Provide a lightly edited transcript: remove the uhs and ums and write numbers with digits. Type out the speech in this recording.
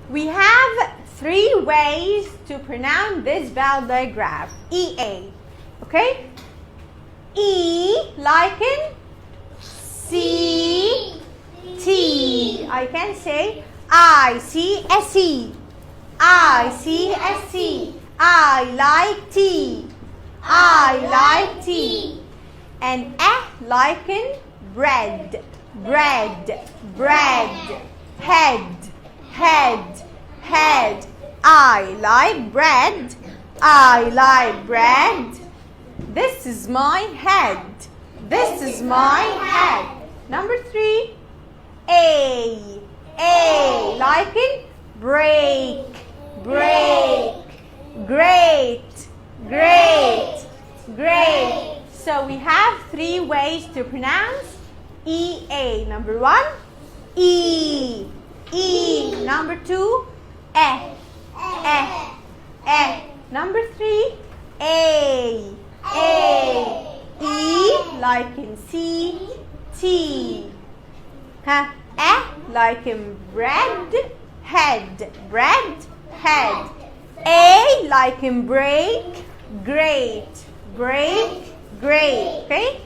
We have three ways to pronounce this vowel digraph. EA. Okay? E like in C, T. I can say I-C-S-E. I-C-S-E. I like tea. I like tea. And like in bread. Bread. Bread. Head. Head. Head. I like bread. I like bread. This is my head. This is my head. Number 3. A. A like in break. Break. Great. Great. Great. So we have three ways to pronounce EA. Number 1, E. E. Number 2, E. E. Number 3, A. A. E like in C, T. Like in bread, head. Bread, head. A like in break, great. Break, great. Okay?